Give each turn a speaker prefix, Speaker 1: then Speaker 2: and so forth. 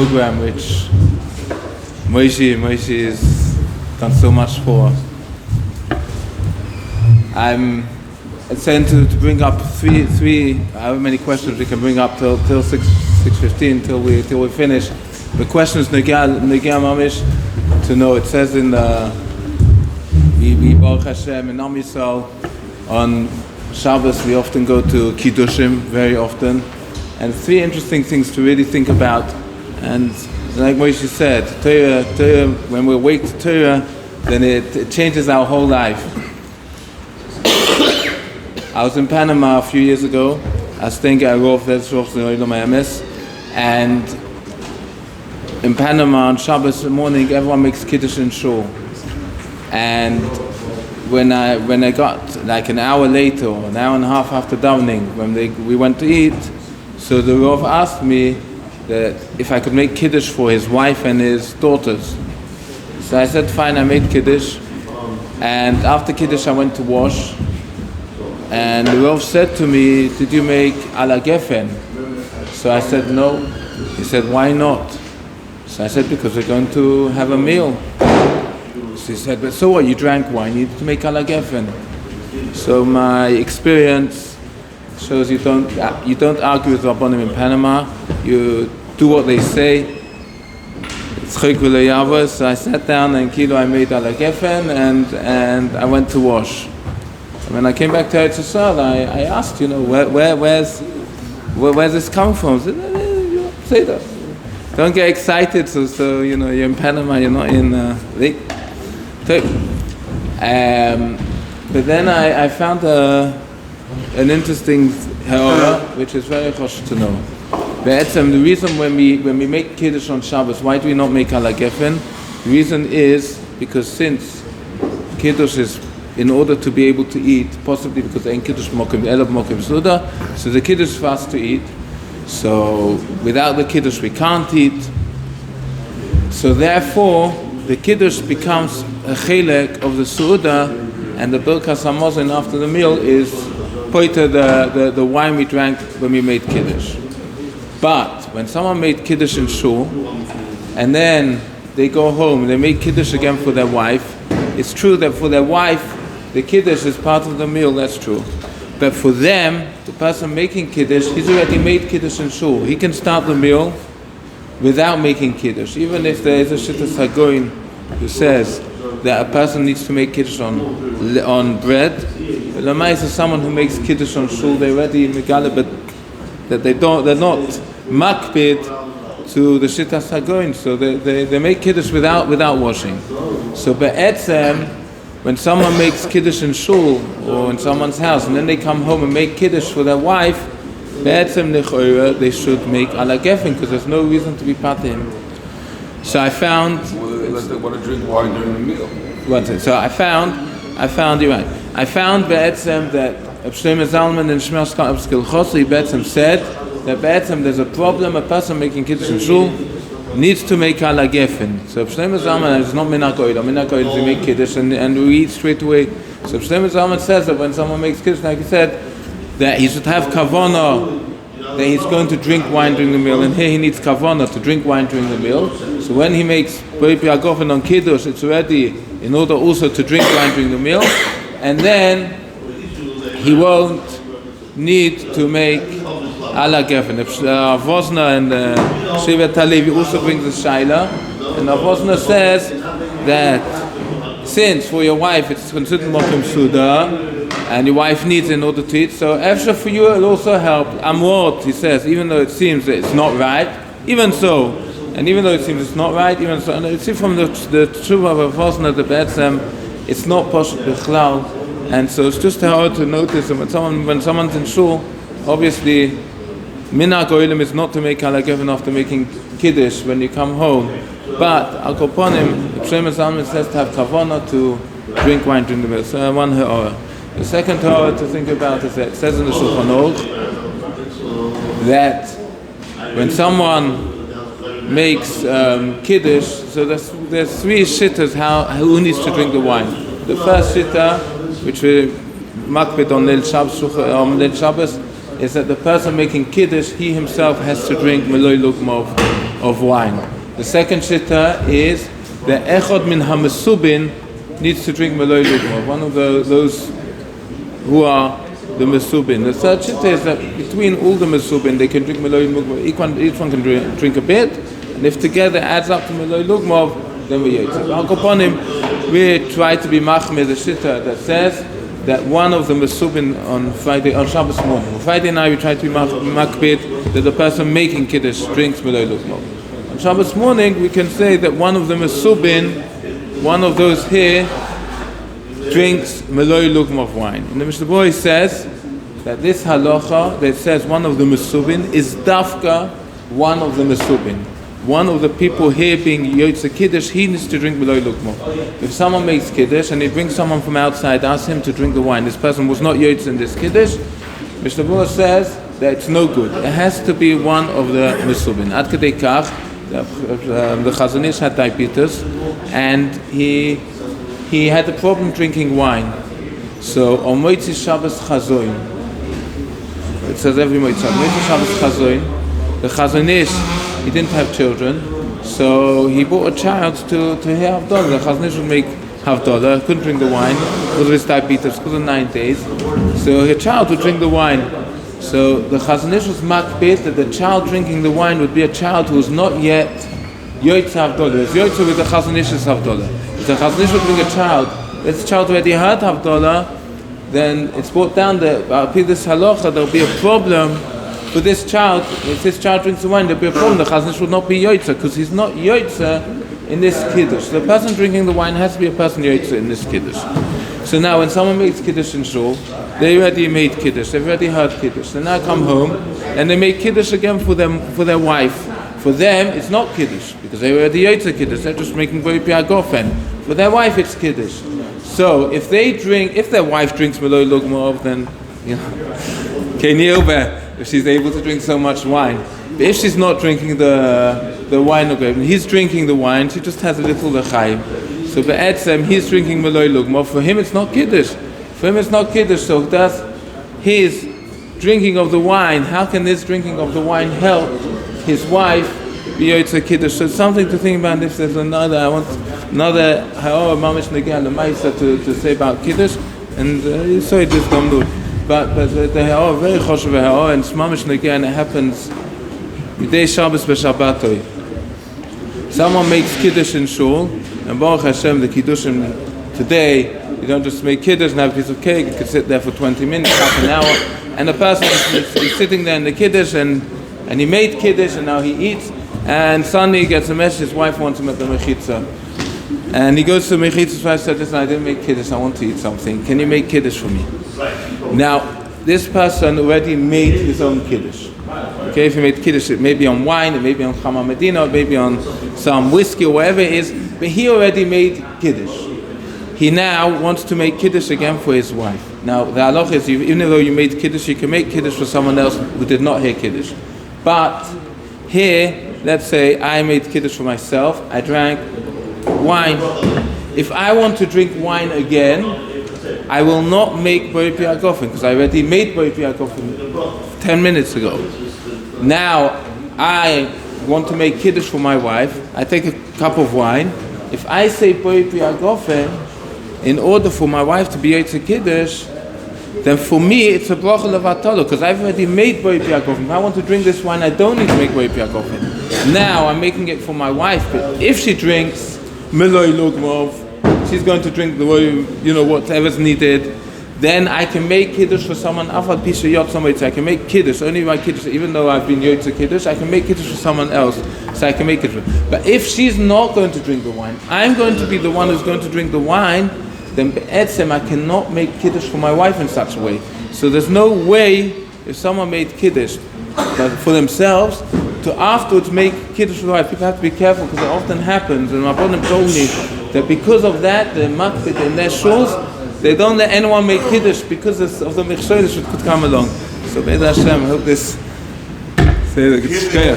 Speaker 1: program which Moshe has done so much for. I'm trying to bring up three. How many questions we can bring up till 6:15 till we finish. The question is Negia Mamish to know. It says in the Baruch Hashem in Am Yisrael on Shabbos we often go to Kiddushim very often, and three interesting things to really think about. And like Moshe said, Torah, when we awake to Torah, then it changes our whole life. I was in Panama a few years ago. I was staying at Rov and in Panama on Shabbos morning, everyone makes Kiddush in shul. And when I got like an hour later or an hour and a half after davening, when we went to eat, so the Rov asked me that if I could make Kiddush for his wife and his daughters. So I said, fine, I made Kiddush. And after Kiddush, I went to wash. And the Rav said to me, did you make ala gefen? So I said, no. He said, why not? So I said, because we're going to have a meal. So he said, but so what, you drank wine, you need to make ala gefen. So my experience shows you don't argue with Rabbanim in Panama. You do what they say. So I sat down and I made ala gefen and I went to wash. When I came back to Eretz Yisrael, I asked, where's this coming from? I said, say that. Don't get excited. So you're in Panama, you're not in but then I found an interesting ha'ora, which is very chosh to know. The reason when we make Kiddush on Shabbos, why do we not make ala gefen? The reason is because since Kiddush is in order to be able to eat, possibly because ein Kiddush mokim elav mokim suda, so the Kiddush is fast to eat. So without the Kiddush we can't eat. So therefore the Kiddush becomes a chelek of the suda, and the Birkas Hamazon after the meal is poiter the wine we drank when we made Kiddush. But when someone made Kiddush in shul, and then they go home and they make Kiddush again for their wife, it's true that for their wife the Kiddush is part of the meal, that's true. But for them, the person making Kiddush, he's already made Kiddush in shul. He can start the meal without making Kiddush. Even if there is a Shittas Hagoyin who says that a person needs to make Kiddush on bread, but Lamais is someone who makes Kiddush on shul, they're already megala, but that they're not makpid to the Shittas Hagoyin, so they make Kiddush without washing. So be'etzem, when someone makes Kiddush in shul or in someone's house and then they come home and make Kiddush for their wife, be'etzem nechoira, they should make ala gefen because there's no reason to be patim. So I found...
Speaker 2: Unless they want to drink wine during the meal.
Speaker 1: So I found, you're right. I found be'etzem that Reb Shlomo Zalman in Shmos Hilchos Kiddush said that be'etzem there's a problem, a person making Kiddush in shul needs to make ala gefen. So Shlomo Zalman is not min hakollel. Min hakollel is to make Kiddush and we eat straight away. So Shlomo Zalman says that when someone makes Kiddush, like he said, that he should have kavanah, that he's going to drink wine during the meal, and here he needs kavanah to drink wine during the meal. So when he makes Gofen on Kiddush, it's already in order also to drink wine during the meal, and then he won't need to make ala gefen. Vosna and Shivat Halevi also brings the shaila, and Vosna says that since for your wife it's considered mokim suda, and your wife needs in order to eat, so extra for you will also help. Amrot, he says, even though it seems that it's not right, even so, and even though it seems it's not right, even so, and you see from the tshuva of Vosna the betzem, it's not poshut bichlal, and so it's just hard to notice that when someone's in shul, obviously. Minhag oilim is not to make ala gefen after making Kiddush when you come home. But al koponim, Shlomo Zalman says to have kavanah to drink wine during the meal. So one ha'ora. The second ha'ora to think about is that it says in the Shulchan Aruch that when someone makes Kiddush, so there's three shittas who needs to drink the wine. The first shitta, which we makpid on Leil Shabbos, is that the person making Kiddush, he himself has to drink Meloi Lukmov of wine. The second Shita is that Echad min HaMesubin needs to drink Meloi Lugmov, one of those who are the Mesubin. The third Shita is that between all the Mesubin, they can drink Meloi Lugmov. Each one can drink a bit, and if together adds up to Meloi Lugmov, then we eat it. Hakollel, we try to be machmir the Shita that says that one of the Mesubin on Shabbos morning. On Friday night we try to be makbid that the person making Kiddush drinks Meloi Lugmov. On Shabbos morning we can say that one of the Mesubin, one of those here, drinks Meloi Lugmov wine. And the Mishnah Berurah says that this halacha that says one of the Mesubin is dafka one of the Mesubin. One of the people here being Yotze Kiddush, he needs to drink Meloi Lugmov. If someone makes Kiddush and he brings someone from outside, ask him to drink the wine. This person was not Yotze in this Kiddush. Mishnah Berurah says that it's no good. It has to be one of the Mesubin. Ad Kedei Kach, the Chazon Ish had diabetes, and he had a problem drinking wine. So on Moitzi Shabbos Chazoin, it says every Moitzi Shabbos Chazoin, the Chazon Ish, he didn't have children, so he brought a child to hear Havdalah. The Chazon Ish would make Havdalah, couldn't drink the wine because of his diabetes, because of 9 days. So his child would drink the wine. So the Chazon Ish was makbid that the child drinking the wine would be a child who was not yet Yotze Havdalah. It's Yotze with the Chazon Ish's Havdalah. If the Chazon Ish would bring a child, if the child already heard Havdalah, then it's brought down that this halacha there will be a problem for this child. If this child drinks the wine, there will be a problem. The Chazon Ish would not be Yotze because he's not Yotze in this Kiddush. The person drinking the wine has to be a person Yotze in this Kiddush. So now when someone makes Kiddush in Shul, they already made Kiddush, they've already heard Kiddush. They now come home and they make Kiddush again for their wife. For them, it's not Kiddush because they already Yotze Kiddush. They're just making Boi Piagofen. For their wife, it's Kiddush. So if their wife drinks Meloi Lugmov, then if she's able to drink so much wine. But if she's not drinking the wine of grape, he's drinking the wine, she just has a little l'chaim. So be'etzem, he's drinking Meloi Lugmov. For him, it's not Kiddush. For him, it's not Kiddush. So does his drinking of the wine, how can this drinking of the wine help his wife be Yotze Kiddush? So it's something to think about. If there's another ha'or mamish negeh l'maisa to say about Kiddush, and you saw it just don't do it. But the ha'or very choshev ha'or, and it's mamish negeh, and it happens Yidei Shabbos b'Shabbatoi. Someone makes Kiddush in Shul, and Baruch Hashem, the Kiddushim today, you don't just make Kiddush and have a piece of cake, you can sit there for 20 minutes, half an hour, and the person is sitting there in the Kiddush, and he made Kiddush, and now he eats, and suddenly he gets a message, his wife wants him at the Mechitza. And he goes to the Mechitza's wife and says, listen, I didn't make Kiddush, I want to eat something, can you make Kiddush for me? Now, this person already made his own Kiddush. Okay, if he made Kiddush, it may be on wine, it may be on Chama Medina, it may be on some whiskey or whatever it is, but he already made Kiddush. He now wants to make Kiddush again for his wife. Now, the halacha is, even though you made Kiddush, you can make Kiddush for someone else who did not hear Kiddush. But here, let's say I made Kiddush for myself, I drank wine. If I want to drink wine again, I will not make Boi Piagofen, because I already made Boi Piagofen 10 minutes ago. Now, I want to make Kiddush for my wife, I take a cup of wine. If I say Boi Piagofen, in order for my wife to be Yotze Kiddush, then for me it's a bracha levatolo, because I've already made Boi Piagofen. If I want to drink this wine, I don't need to make Boi Piagofen. Now I'm making it for my wife, but if she drinks Meloi Lugmov, she's going to drink the way, whatever's needed, then I can make Kiddush for someone. I can make Kiddush, only my Kiddush, even though I've been Yotze Kiddush, I can make Kiddush for someone else, so I can make Kiddush. But if she's not going to drink the wine, I'm going to be the one who's going to drink the wine, then be'etzem, I cannot make Kiddush for my wife in such a way. So there's no way, if someone made Kiddush for themselves, to afterwards make Kiddush for the wife. People have to be careful, because it often happens, and my brother told me that because of that, the makbid in their shuls, they don't let anyone make Kiddush because of the mechshodesh that could come along. So Be'ez Hashem, I hope this... Say that it's clear.